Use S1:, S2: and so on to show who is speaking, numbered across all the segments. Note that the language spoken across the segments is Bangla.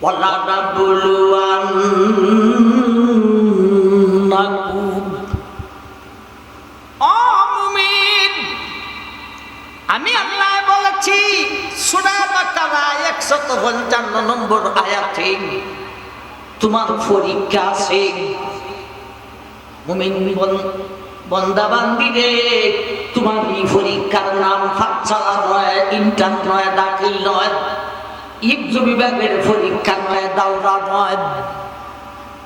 S1: ওয়ালানাবলুওয়ান্নাকুম। ও মুমিন, আমি আল্লাহ বলেছি সূরা বাকারা 155 নম্বর আয়াতে তোমার পরীক্ষা আছে। মুমিন বন্দা বান্দিরে, তোমার এই পরীক্ষার নাম ফাতসালা নয়, ইন্টার নয়, দাখিল নয়, ইবজু বিভাগের পরীক্ষা নয়, দাওরা নয়।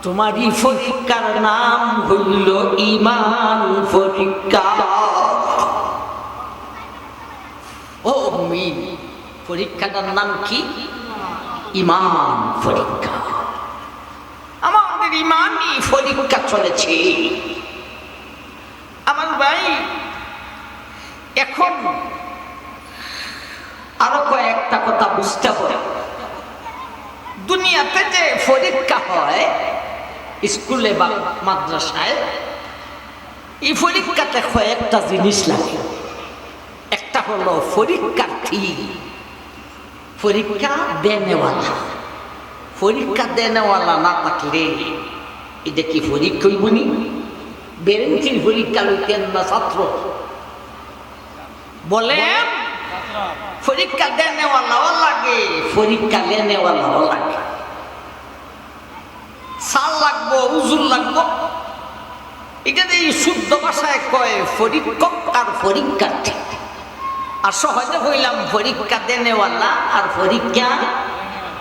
S1: তোমার এই পরীক্ষার নাম হইল ঈমান পরীক্ষা। ও মুমিন, পরীক্ষাটার নাম কি? ঈমান পরীক্ষা। আমাদের ঈমানি পরীক্ষা চলেছে। আমার ভাই, এখন আরো কয়েকটা কথা বুঝতে হবে। দুনিয়াতে যে পরীক্ষা হয় স্কুলে বা মাদ্রাসায়, এই পরীক্ষাতে কয়েকটা জিনিস লাগে। একটা হলো পরীক্ষার্থী, পরীক্ষা দেনেওয়ালা। পরীক্ষা দেনেওয়ালা না থাকলে এটা কি পরীক্ষা হইবনি? বেরেন্টির পরীক্ষা লইতেন না ছাত্র? বলেন, পরীক্ষা দেনেওয়ালাও লাগে, পরীক্ষা লেনেওয়ালাও লাগে। সাল লাগবো, উজুর লাগবো। এটা এই শুদ্ধ ভাষায় কয় পরীক্ষক আর পরীক্ষার্থী। আর সহজে হইলাম পরীক্ষা দেনেওয়ালা আর পরীক্ষা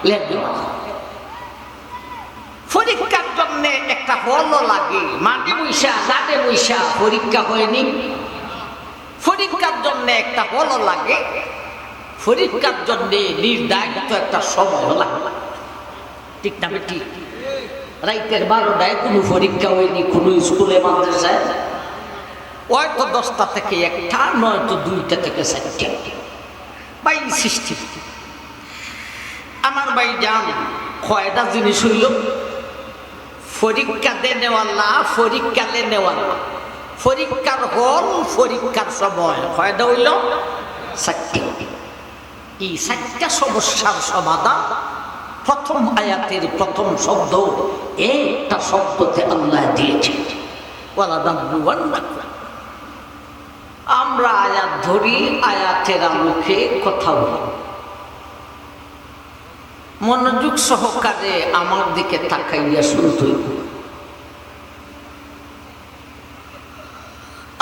S1: লেনেওয়ালা। পরীক্ষার জন্য একটা হলও লাগে। মাঠে বৈশা রাতে বৈশা পরীক্ষা হয়নি। পরীক্ষার জন্য একটা হলও লাগে। পরীক্ষার জন্য নির্ধারিত একটা সময় লাগে। ঠিক না বেটি? রাইতের 12টায় কোনো পরীক্ষা হয়নি কোনো স্কুলে মাদ্রাসায়, হয়তো 10টা থেকে 1টা, নয়তো 2টা থেকে 4টা। ভাই সৃষ্টি আমার ভাই জান, কয়টা জিনিস হইল? পরীক্ষা দেনেওয়ালা, পরীক্ষা লেনেওয়ালা, পরীক্ষার হল, পরীক্ষার সময়। কয়টা হইল? 4টা। এই 4টা সমস্যার সমাধান প্রথম আয়াতের প্রথম শব্দ, একটা শব্দতে আল্লাহ দিয়েছে, ওয়ালানাবলুওয়ান্নাকুম। আমরা আয়াত ধরি, আয়াতের আলোকে কথা বলি। মনোযোগ সহকারে আমার দিকে তাকাইয়া শুনতে।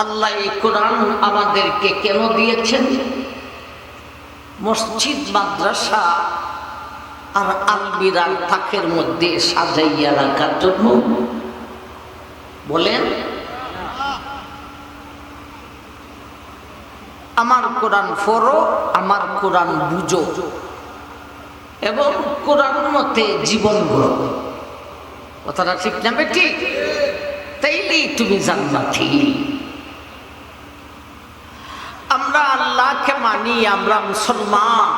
S1: আল্লাহ এই কোরআন আমাদেরকে কেন দিয়েছেন? মসজিদ, মাদ্রাসা আর আলমিরার তাকের মধ্যে সাজাইয়া রাখার জন্য। বলেন, আমার কোরআন পড়ো, আমার কোরআন বুঝো এবং কোরআন মতে জীবন গড়ো। কথাটা ঠিক না বেটি? তাইলেই তুমি জান্নাতি। আমরা আল্লাহকে মানি, আমরা মুসলমান,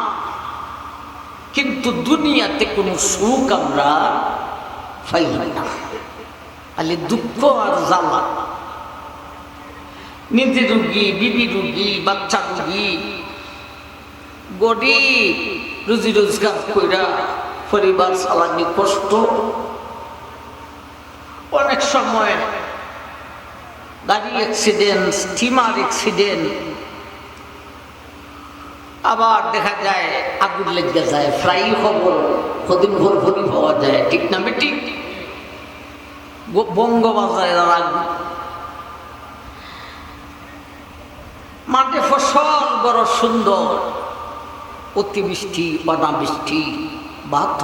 S1: কিন্তু দুনিয়াতে কোনো সুখ আমরা পাই না, খালি দুঃখ আর জ্বালা। নিজে রুগী, বিবি রুগী, বাচ্চা রুগী, গরিব, রুজি রোজগার কইরা পরিবার চালানি কষ্ট। অনেক সময় গাড়ি অ্যাক্সিডেন্ট, স্টিমার অ্যাক্সিডেন্ট, আবার দেখা যায় আগুন লেগে যায়, প্রায় খবর কদিন ভোর ভরি পাওয়া যায়। ঠিক না বেটি? বঙ্গবাজারের আগুন। মাঠে ফসল বড় সুন্দর, অতিবৃষ্টি, অনাবৃষ্টি, বাধ্য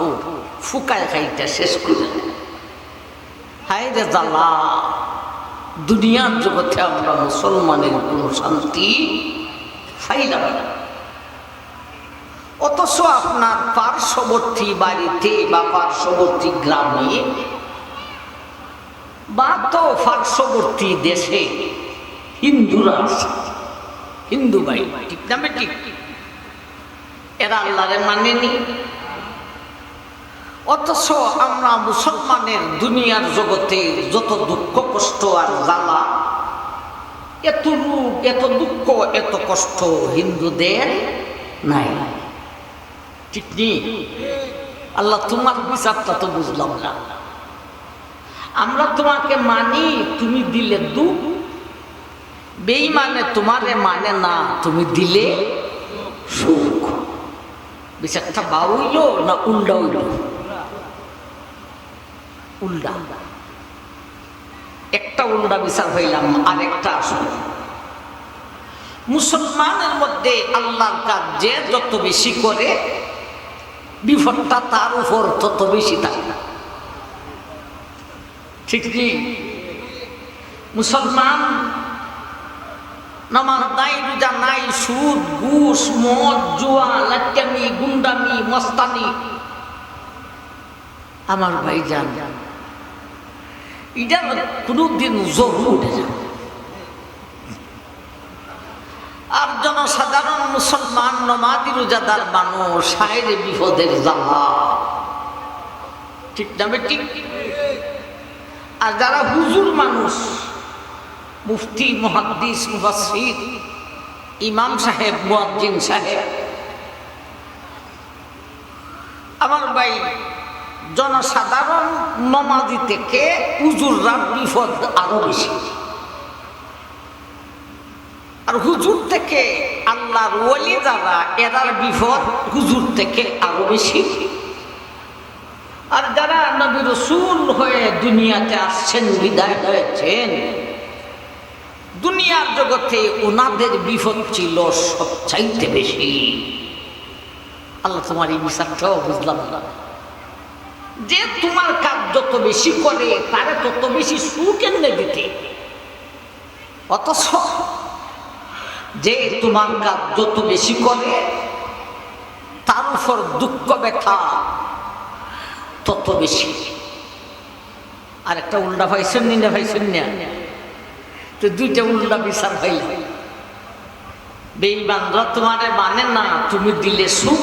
S1: ফুকায় খাইটা শেষ করে। হায় রে জ্বালা, দুনিয়ার জগতে আমরা মুসলমানের কোনো শান্তি পাইলাম না। অথচ আপনার পার্শ্ববর্তী বাড়িতে বা পার্শ্ববর্তী গ্রামে বা তো পার্শ্ববর্তী দেশে হিন্দুরা আছে, হিন্দু ভাই। ঠিক না ঠিক? এরা আল্লাহরে মানেনি। অথচ আমরা মুসলমানের দুনিয়ার জগতে যত দুঃখ কষ্ট আর জ্বালা, এত রূপ, এত দুঃখ, এত কষ্ট হিন্দুদের নাই। ঠিক নেই? আল্লাহ তোমার বিচারটা তো বুঝলাম না। আমরা তোমাকে মানি, তুমি দিলে দুঃখ, বেঈমানে তোমারে মানে না, তুমি দিলে সুখ। বিচারটা বা হইল না উল্টা হইল? উল্টা। একটা উল্টা বিচার হইলাম, আর একটা আসল। মুসলমানের মধ্যে আল্লাহর কাজ যে যত বেশি করে, বিপদটা তার উপর তত বেশি থাকে। ঠিক কি? মুসলমান নামাজ নাই, রোজা নাই, সুদ, ঘুষ, মদ, জুয়া, লাট্টামি, গুন্ডামি, মস্তানি। আমার ভাই জান, এটা কোনদিন জরুর উঠে যায়। আর জনসাধারণ মুসলমান নমাজি রোজাদার মানুষ হায়রে বিপদের জ্বালা। ঠিক না ঠিক? আর যারা হুজুর মানুষ, মুফতি, মুহাদ্দিস, মুফাসসির, ইমাম সাহেব, মুয়াজ্জিন সাহেব, আমার ভাই জনসাধারণ নমাজি থেকে হুজুররা বিপদ আরো বেশি। আর হুজুর থেকে আল্লাহর ওলি যারা, এরার বিপদ হুজুর থেকে আরো বেশি। আর যারা নবী রাসূল হয়ে দুনিয়াতে আসছেন, বিদায় হয়েছেন, দুনিয়ার জগতে ওনাদের বিপদ ছিল সবচাইতে বেশি। আল্লাহ তোমার এই বিচারটাও বুঝলাম না, যে তোমার কাজ যত বেশি করে তারে তত বেশি সুখ এনে দিতে, অথচ যে তোমার কাজ যত বেশি করে তার উপর দুঃখ ব্যথা তত বেশি। আর একটা উল্টা ভাইছেন না ভাইছেন না, তো দুইটা উল্টা বিচার হইল। বেঈমানরা তোমারে মানে না, তুমি দিলে সুখ।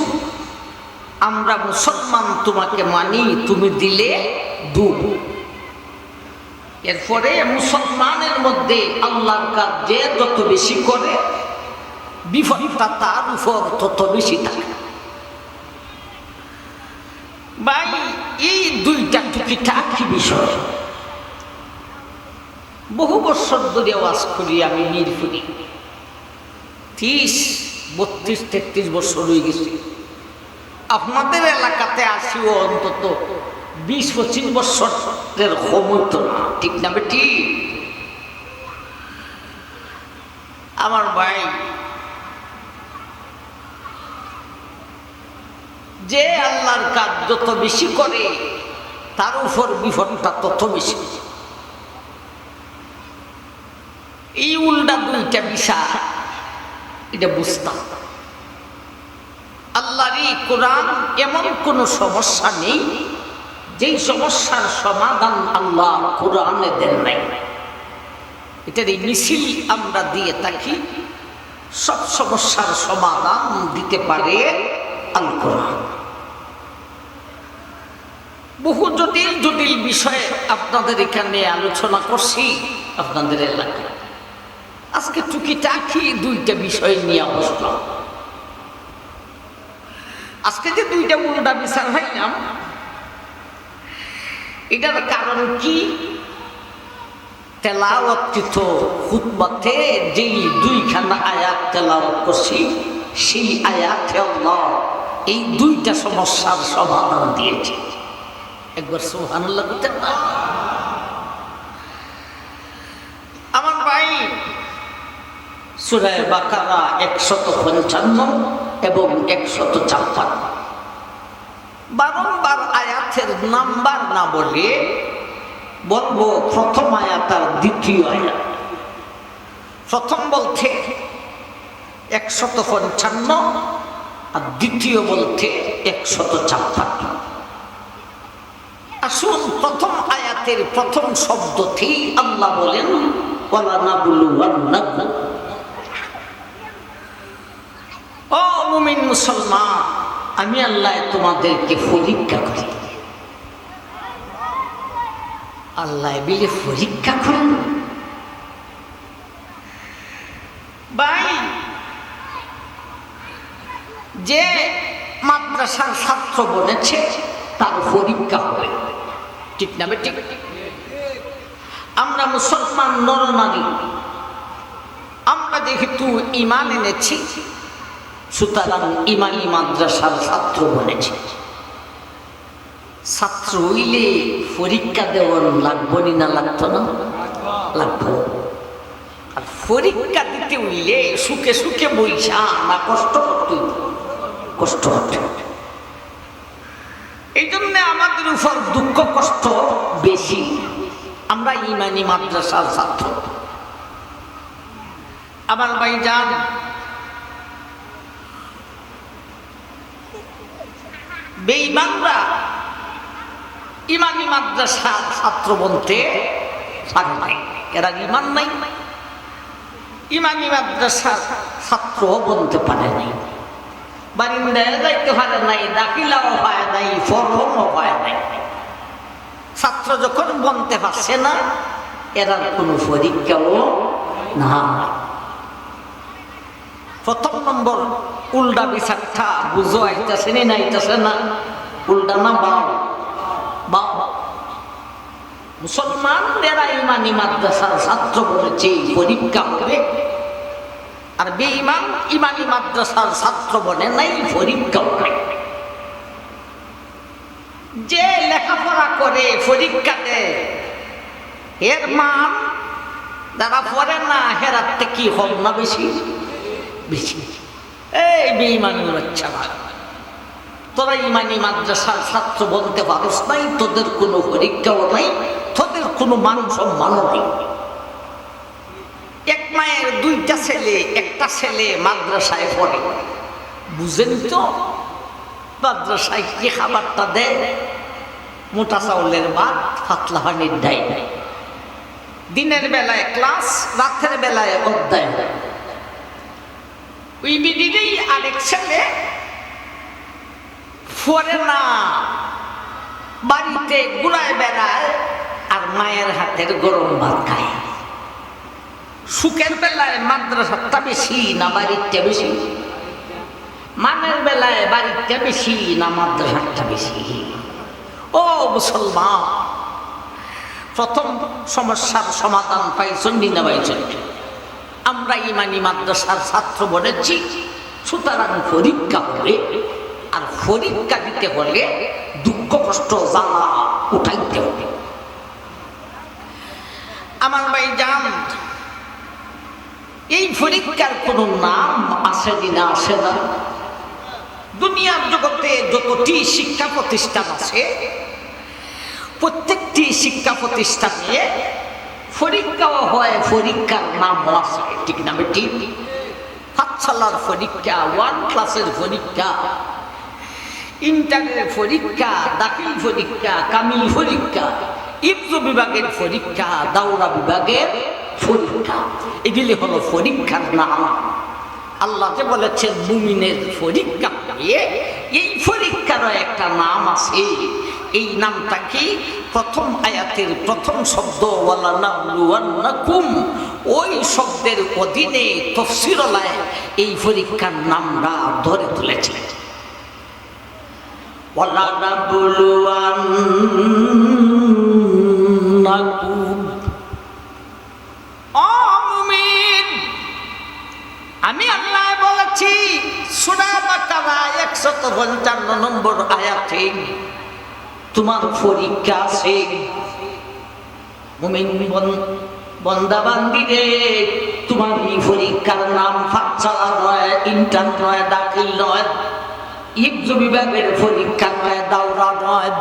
S1: আমরা মুসলমান তোমাকে মানি, তুমি দিলে দুঃখ। এরপরে মুসলমানের মধ্যে আল্লাহর কাজ যে যত বেশি করে, বিপদটা তার উপর তত বেশি থাকে। ভাই, এই দুইটা টুকিটাকি বিষয় বহু বছর ধরে ওয়াজ করি আমি মিরপুরে। 30, 32, 33 বছর হয়ে গেছে। আপনাদের এলাকাতে আসিও অন্তত 20-25 বছরের সময় তো না। ঠিক না বেটি? আমার ভাই, যে আল্লাহর কাজ যত বেশি করে তার উপর বিপদটা তত বেশি। এই উল্টা দুইটা বিষয় এটা বুঝতাম। আল্লাহর এই কোরআন এমন কোন সমস্যা নেই যেই সমস্যার সমাধান আল্লাহ কোরআনে দেন নাই। এটার এই মিছিল আমরা দিয়ে থাকি। সব সমস্যার সমাধান দিতে পারে আল কোরআন। বহু জটিল জটিল বিষয়ে আপনাদের এখানে আলোচনা করছি আপনাদের এলাকায়। আজকে টুকিটাকি দুইটা বিষয় নিয়ে বসলাম। আজকে যে দুইটা উল্টা বিচার হইলাম, এটার কারণ কি? তেলাওয়াতকৃত খুতবাতে যেই দুইখানা আয়াত তেলাওয়াত করছি, সেই আয়াতে আল্লাহ এই দুইটা সমস্যার সমাধান দিয়েছে। একবার সুবহানাল্লাহ বলতেন না? আমার ভাই, সূরা বাকারা 155 এবং 156 বারংবার আয়াতের নাম্বার না বলে বলবো প্রথম আয়াত আর দ্বিতীয় আয়াত। প্রথম বলতে 155 আর দ্বিতীয় বলতে 156। আসুন প্রথম আয়াতের প্রথম শব্দতেই আল্লাহ বলেন ওয়ালা নাবলুওয়ান্নাকুম। ও মুমিন মুসলমান, আমি আল্লাহ তোমাদেরকে পরীক্ষা করি। আল্লাহ বিলে পরীক্ষা করেন। ভাই, যে মাদ্রাসার ছাত্র বনেছে তার পরীক্ষা হবে। ঠিক না ঠিক? আমরা মুসলমান নরনারী, আমরা যেহেতু ঈমান এনেছি, সুতরাং ইমানি মাদ্রাসার ছাত্র বলেছি। ছাত্র হইলে পরীক্ষা দেওয়ার লাগবনি না লাগতো না? লাগবো। আর পরীক্ষা দিতে হইলে সুখে সুখে বইসা না কষ্ট করতে কষ্ট হতে। এই জন্য আমাদের উপর দুঃখ কষ্ট বেশি। আমরা ইমানি মাদ্রাসার ছাত্র। আমার ভাইজান, বেঈমানরা ইমানি মাদ্রাসার ছাত্র বলতে পারে নাই। এরা ইমান নাই, ইমানি মাদ্রাসার ছাত্র বলতে পারে নাই, বারিন্দায় যাইতে পারে নাই, দাখিলাও হয় নাই, ফরমও হয় নাই। ছাত্র যখন বলতে পারছে না, এরা কোনো পরীক্ষাও না। প্রথম নম্বর উল্টা বিচারটা বুঝো আইতাছে না আইতাছে না? উল্টা না বাও? বাও। মুসলমানরা ইমানি মাদ্রাসার ছাত্র বলেছে পরীক্ষা হবে, আর বেঈমান ইমানি মাদ্রাসার ছাত্র বলে নাই পরীক্ষা হবে। যে লেখাপড়া করে পরীক্ষা দেয় এর মান যারা পড়ে না হেরার থেকে কি হল না বেশি বেশি। এই বেঈমানের বাচ্চা, তোরা ইমানি মাদ্রাসার ছাত্র বলতে পারস নাই, তোদের কোনো পরীক্ষাও নাই, তোদের কোনো মান সম্মানও নেই। এক মায়ের দুইটা ছেলে, একটা ছেলে মাদ্রাসায় পড়ে, বুঝেন তো? মাদ্রাসায় কি খাবারটা দেয়? মোটা চাউলের ভাত, পাতলা পানির ডাই। দিনের বেলায় ক্লাস, রাতের বেলায় অধ্যায়। ওই বিদিনেই আরেক ছেলে পড়ে না, বাড়িতে ঘুরায় বেড়ায় আর মায়ের হাতের গরম ভাত খায়। সুখের বেলায় মাদ্রাসাটা বেশি না বাড়িটা বেশি? মানের বেলায় বাড়িটা বেশি না মাদ্রাসাটা বেশি? ও মুসলমান, প্রথম সমস্যার সমাধান পাইছেন না পাইছেন? আমরা ইমানি মাদ্রাসার ছাত্র বলেছি, সুতরাং পরীক্ষা হবে, আর পরীক্ষা দিতে হলে দুঃখ কষ্ট জ্বালা উঠাইতে হবে। আমার ভাইজান, এই পরীক্ষার কোন নাম আছে কিনা আসে না? দুনিয়ার জগতে যতটি শিক্ষা প্রতিষ্ঠান আছে, প্রত্যেকটি শিক্ষা প্রতিষ্ঠানে পরীক্ষাও হয়, পরীক্ষার নাম আছে। ঠিক না ঠিক? পাঠশালার পরীক্ষা, 1 ক্লাসের পরীক্ষা, ইন্টারের পরীক্ষা, দাখিল পরীক্ষা, কামিল পরীক্ষা, ইফজু বিভাগের পরীক্ষা, দাওরা বিভাগের পরীক্ষা, এগুলি হলো পরীক্ষার নাম। আল্লাহ যে বলেছেন মুমিনের পরীক্ষা দিয়ে, এই পরীক্ষারও একটা নাম আছে। এই নামটা কি? প্রথম আয়াতের প্রথম শব্দ ওয়ালানাবলুওয়ান্নাকুম, ওই শব্দের অধীনে তাফসীরুল্লাহ এই পরীক্ষার নামটা ধরে তুলেছে। ওয়ালানাবলুওয়ান্নাকুম, ও মুমিন, আমি আল্লাহ বলেছি সূরা বাকারা 155 নম্বর আয়াতে তোমার পরীক্ষা আছে। মুমিন বান্দা বান্দিরে, তোমার এই পরীক্ষার নাম পাঠশালা নয়, ইন্টার নয়, দাখিল নয়, ইফজু বিভাগের পরীক্ষা নয়, দাওরা নয়।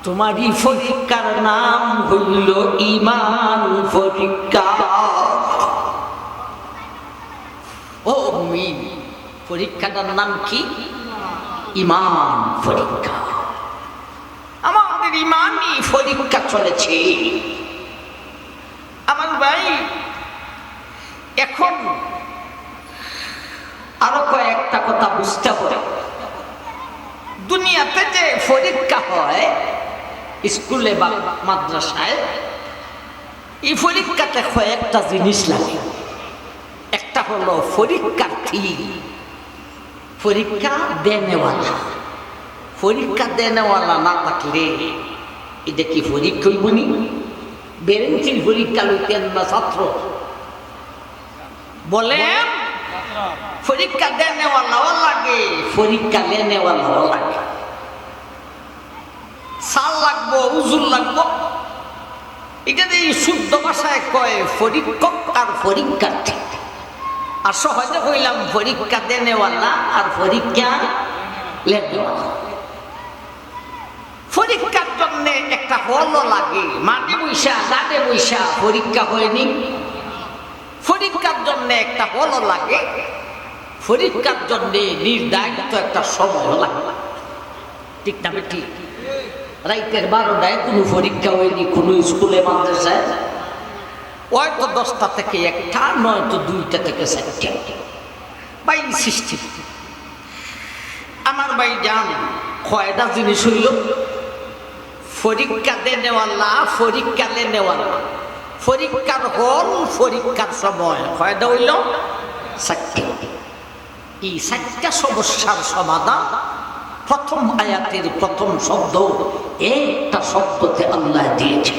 S1: তোমার এই পরীক্ষার নাম হইল ঈমান পরীক্ষা। ও মুমিন, পরীক্ষাটার নাম কি? ঈমান পরীক্ষা। আমাদের ঈমানি পরীক্ষা চলেছে। আমার ভাই, এখন আরো কয়েকটা কথা বুঝতে হবে। দুনিয়াতে যে পরীক্ষা হয় স্কুলে বা মাদ্রাসায়, এই পরীক্ষাতে কয়েকটা জিনিস লাগে। একটা হলো পরীক্ষার্থী, পরীক্ষা দেনেওয়ালা, পরীক্ষা দেনেওয়ালা না থাকলে এটা কি পরীক্ষা হইবনি? বেরেন্সির পরীক্ষা লইতেন না ছাত্র? বলেন, পরীক্ষা দেনেওয়ালাও লাগে, পরীক্ষা লেনেওয়ালাও লাগে। সাল লাগবো, উজুর লাগবো। এটা এই শুদ্ধ ভাষায় কয় পরীক্ষক আর পরীক্ষার্থী। আর সহজে কইলাম পরীক্ষা দেনেওয়ালা আর পরীক্ষা লেনেওয়ালা। পরীক্ষার জন্য একটা হলও লাগে, মাটি বৈশা গাড়ে বৈশা পরীক্ষা হয়নি। পরীক্ষার জন্য একটা হলও লাগে, পরীক্ষার জন্য নির্ধারিত একটা সময় লাগে। ঠিক না ঠিক? রাইতের 12টায় কোনো পরীক্ষা হয়নি কোনো স্কুলে মাদ্রাসায়, হয়তো 10টা থেকে 1টা, নয়তো 2টা থেকে 4টা। ভাই সিস্টেম আমার ভাই জান কয়টা জিনিস হইল, পরীক্ষা দেনেওয়ালা, পরীক্ষা লেনেওয়ালা, পরীক্ষার হল, পরীক্ষার সময়। কয়টা হইল? 4টা। এই 4টা সমস্যার সমাধান প্রথম আয়াতের প্রথম শব্দ, একটা শব্দতে আল্লাহ দিয়েছে,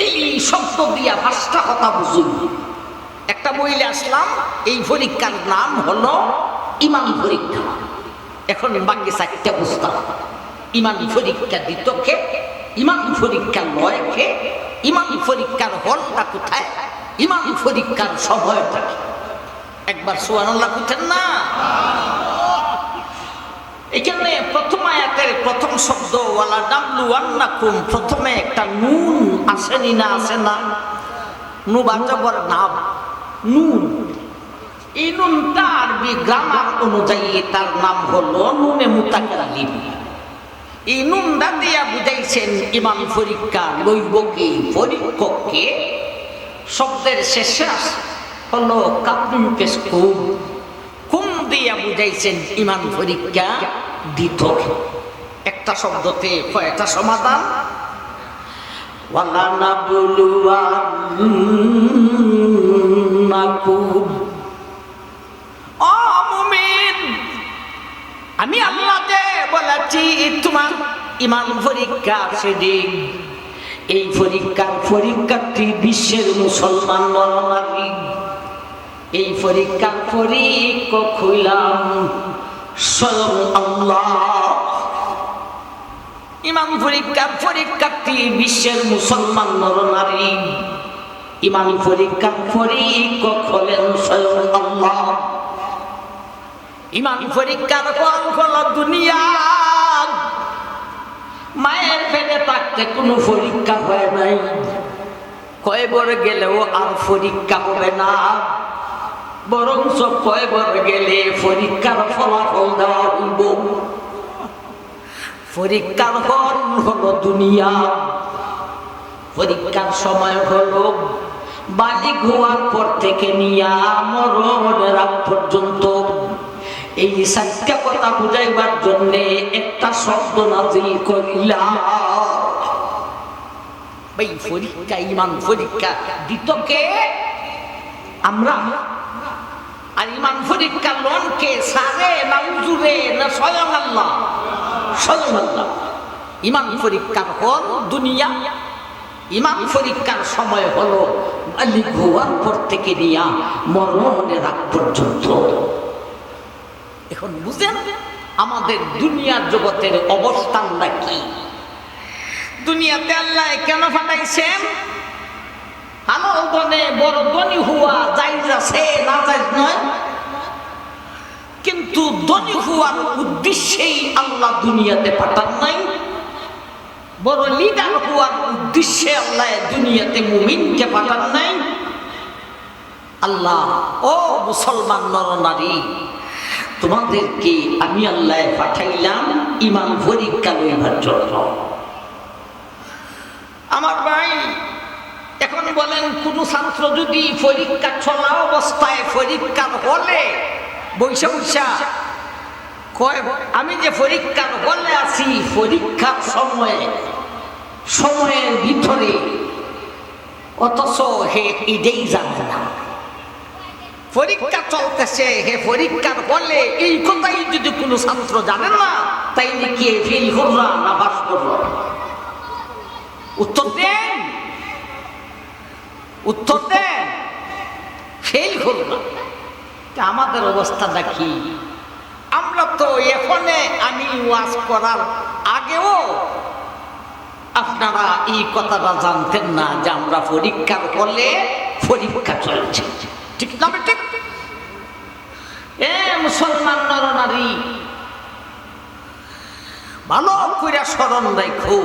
S1: এই শব্দ দিয়া 5টা কথা বুঝুন। একটা বইলে আসলাম, এই পরীক্ষার নাম হলো ঈমান পরীক্ষা। এখন বাকি 4টা বুঝতাম। ঈমান পরীক্ষা দিত কে? ঈমান পরীক্ষা লয় কে? ঈমান পরীক্ষার হলটা কোথায়? ঈমান পরীক্ষার সময়টা কি? একবার সুবহানাল্লাহ বুঝছেন না? এখানে প্রথম আয়াতের প্রথম শব্দ ওয়ালা নাবলুওয়ান্নাকুম, প্রথমে একটা নুন আসেনি না? আসে না? নু বাজাবর নাম নুন। এই নুনটা আরবি গ্রামার অনুযায়ী তার নাম হলো নুনে মুতাকাল্লিম। এই নুনটা দিয়া বুঝাইছেন ঈমান পরীক্ষা লইব কি, পরীক্ষককে। শব্দের শেষে হলো কাপুন পেশ কুম, কুম দিয়া বুঝাইছেন ঈমান পরীক্ষা দিত। একটা শব্দতে কয়টা সমাধান? ওয়ালা নাবলুওয়ান্নাকুম, ও মুমিন, আমি আল্লাহ যে বলেছি তোমার ঈমান পরীক্ষা সেদিন। এই পরীক্ষার পরীক্ষার্থী বিশ্বের মুসলমান নরনারী। এই পরীক্ষার পরীক্ষক হইলাম স্বয়ং আল্লাহ। ঈমান পরীক্ষার পরীক্ষার্থী বিশ্বের মুসলমান নরনারী। ঈমান পরীক্ষার পরীক্ষক হলেন স্বয়ং আল্লাহ। ঈমান পরীক্ষার ফল হলো দুনিয়া। মায়ের পেটে থাকতে কোনো পরীক্ষা হয় নাই, কয়বার গেলেও আর পরীক্ষা হবে না, বরঞ্চ কয়বার গেলে পরীক্ষার ফলাফল দেওয়া হইব। পরীক্ষার ফল হলো দুনিয়া, পরীক্ষার সময় হলো বালিগ হওয়ার পর থেকে নিয়া মরণের আগ পর্যন্ত। এই 4টা কথা বুঝাইবার জন্য একটা শব্দ নাযিল করিলাম। ভাই পরীক্ষা, ঈমান পরীক্ষা দিত কে? আমরা। আর ঈমান পরীক্ষা লন কে? সারে না হুজুরে না স্বয়ং আল্লাহ? স্বয়ং আল্লাহ। ঈমান পরীক্ষার হল দুনিয়া, ঈমান পরীক্ষার সময় হলো বালিগ হওয়ার পর থেকে নিয়া মরণের আগ পর্যন্ত। এখন বুঝেন আমাদের দুনিয়ার জগতের অবস্থানটা কি? দুনিয়াতে আল্লাহ কেন পাঠাইছেন? হালাল ধনে বড় ধনী হওয়া জায়েজ আছে, না জায়েজ নয়? কিন্তু ধনী হওয়ার উদ্দেশ্যেই আল্লাহ দুনিয়াতে পাঠান নাই। বড় লিডার হওয়ার উদ্দেশ্যে আল্লাহ দুনিয়াতে মুমিনকে পাঠান নাই। আল্লাহ, ও মুসলমান নরনারী, তোমাদেরকে আমি আল্লাহ পাঠাইলাম ঈমান পরীক্ষা লইবার জন্য। আমার ভাই, এখন বলেন কোন ছাত্র যদি পরীক্ষা চলা অবস্থায় পরীক্ষার হলে বৈশা বৈশা কয় আমি যে পরীক্ষার হলে আছি, পরীক্ষার সময়ের ভিতরে, অথচ হে এটাই জানে না। পরীক্ষা চলতেছে, হে পরীক্ষার হলে এই কথাই যদি কোনো ছাত্র জানেন না, তাইলে কি ফেল কররা না পাস কররা? উত্তর দেন, উত্তর দেন। ফেল কররা। আমাদের অবস্থাটা কি? আমরা তো এখানে আমি ওয়াজ করার আগেও আপনারা এই কথাটা জানতেন না যে আমরা পরীক্ষার হলে পরীক্ষা চলছে, ঠিক না? ঠিক। মুসলমান নর নারী ভালো করে স্মরণ রাখো,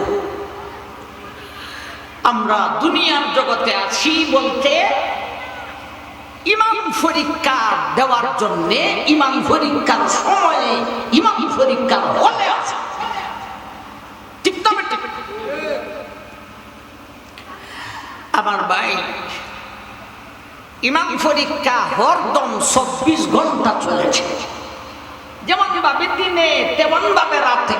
S1: আমরা দুনিয়ার জগতে আছি বলতে ইমান পরীক্ষা দেওয়ার জন্য, ইমান পরীক্ষার সময়ে, ইমান পরীক্ষার হলে আছে, ঠিক না? ঠিক। আমার ভাই, ইমান পরীক্ষা হরদম 24 ঘন্টা চলেছে। যেমন ভাবে দিনে তেমন ভাবে রাতে,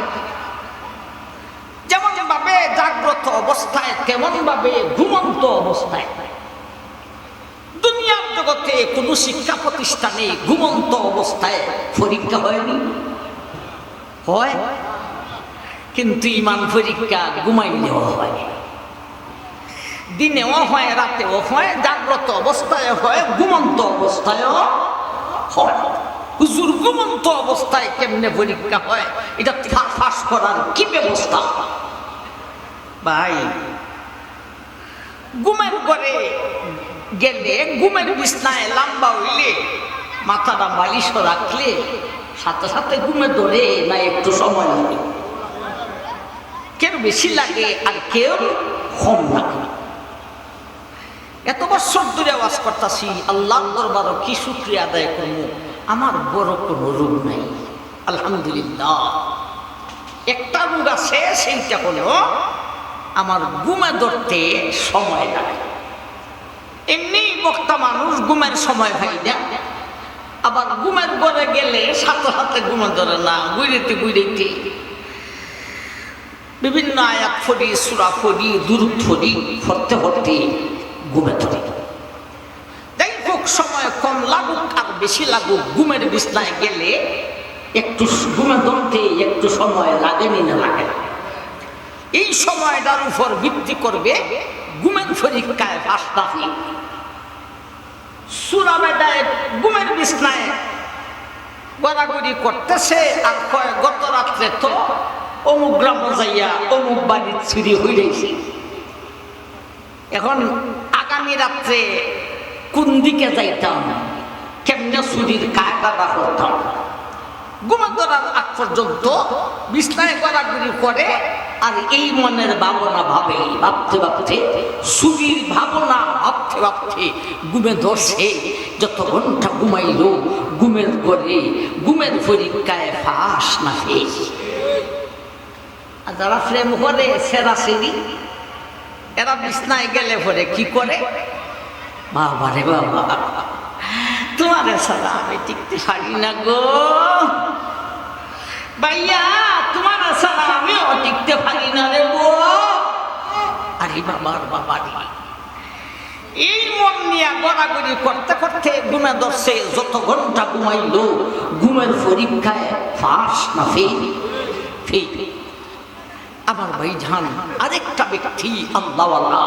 S1: যেমন ভাবে জাগ্রত অবস্থায় তেমন ভাবে ঘুমন্ত অবস্থায়। দুনিয়ার জগতে কোন শিক্ষা প্রতিষ্ঠানে ঘুমন্ত অবস্থায় পরীক্ষা হয়নি? হয়। কিন্তু ইমান পরীক্ষা ঘুমাইলেও হয়, দিনেও হয়, রাতেও হয়, জাগ্রত অবস্থায় হয়, ঘুমন্ত অবস্থায়ও হয়। হুজুর, ঘুমন্ত অবস্থায় কেমনে পরীক্ষা হয়? এটা ফাঁস করার কি ব্যবস্থা? ভাই, ঘুমের ঘরে গেলে, ঘুমের বিছনায় লম্বা হইলে, মাথাটা বালিশ রাখলে সাথে সাথে ঘুমে ধরে না একটু সময় লাগে? কেউ বেশি লাগে আর কেউ কম লাগে। এত বছর ধরে আওয়াজ করতেছি, আল্লাহর দরবারে কি শুকরিয়া আদায় করবো, আমার বড় কোনো রোগ নাই, আলহামদুলিল্লাহ। একটা রোগ আছে, সেইটা হলো আমার ঘুমে ধরতে সময় লাগে। এমনি বক্তা মানুষ ঘুমের সময় পাই না, আবার ঘুমের ঘরে গেলে সাথে সাথে ঘুমে ধরে না, গুইরেতে গুইরেতে বিভিন্ন আয়াত ফড়ি, সূরা ফড়ি, দুরূদ ফড়ি, পড়তে পড়তে ঘুমে ধরে। যাই হোক, সময় কম লাগুক আর বেশি লাগুক, ঘুমের বিছনায় গেলে একটু ঘুমে ধরতে একটু সময় লাগেনি না লাগে না। এই সময়টার উপর ভিত্তি করবে ঘুমের পরীক্ষায় পাস না ফেল। সূরা বেটায় ঘুমের বিছনায় গড়াগড়ি করতেছে আর কয়, গত রাত্রে তো অমুক গ্রাম যাইয়া অমুক বাড়ির চুরি হইয়াছে, এখন আগামী রাত্রে কোন দিকে যাইতাম, কেমনে চুরির কায়দাটা করতাম। ঘুমে ধরার আগ পর্যন্ত বিছনায় গড়াগড়ি করে আর এই মনের ভাবনা ভাবে, ভাবতে ভাবতে চুরির ভাবনা ভাবতে ভাবতে ঘুমে ধরছে। যত ঘন্টা ঘুমাইল ঘুমের করে, ঘুমের পরীক্ষায় পাস না ফেল। আর যারা প্রেম করে সেরা সেরি, এরা বিছনায় গেলে পরে কি করে, বাবা রে বাবা, তোমার ছাড়া আমি টিকতে পারি না গো ভাইয়া, তোমার ছাড়া আমিও টিকতে পারি না রে গো। আরে বাবার বাবা, এই মন নিয়ে গড়াগড়ি করতে করতে ঘুমে ধরছে। যত ঘন্টা ঘুমাইল ঘুমের পরীক্ষায় পাস না ফেল। আমার ভাই জান, আরেকটা ব্যক্তি আল্লাহওয়ালা,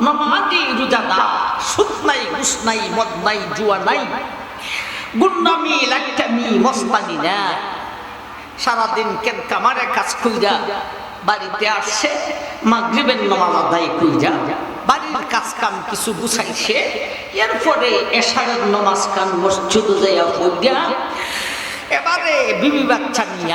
S1: নামাজি, রোজাদার, সুদ নাই, ঘুষ নাই, মদ নাই, জুয়া নাই, গুন্ডামি, লাট্টামি, মস্তানি না, সারাদিন কেন কামারে কাজ কইরা বাড়িতে আসছে, মাগরিবের নামাজ আদায় কইরা বাড়ির কাজ কাম কিছু গুছাইছে, এরপরে এশারের নামাজ কাম মসজিদে যাইয়া পড়িয়া এবারে বিবি বাচ্চা নিয়া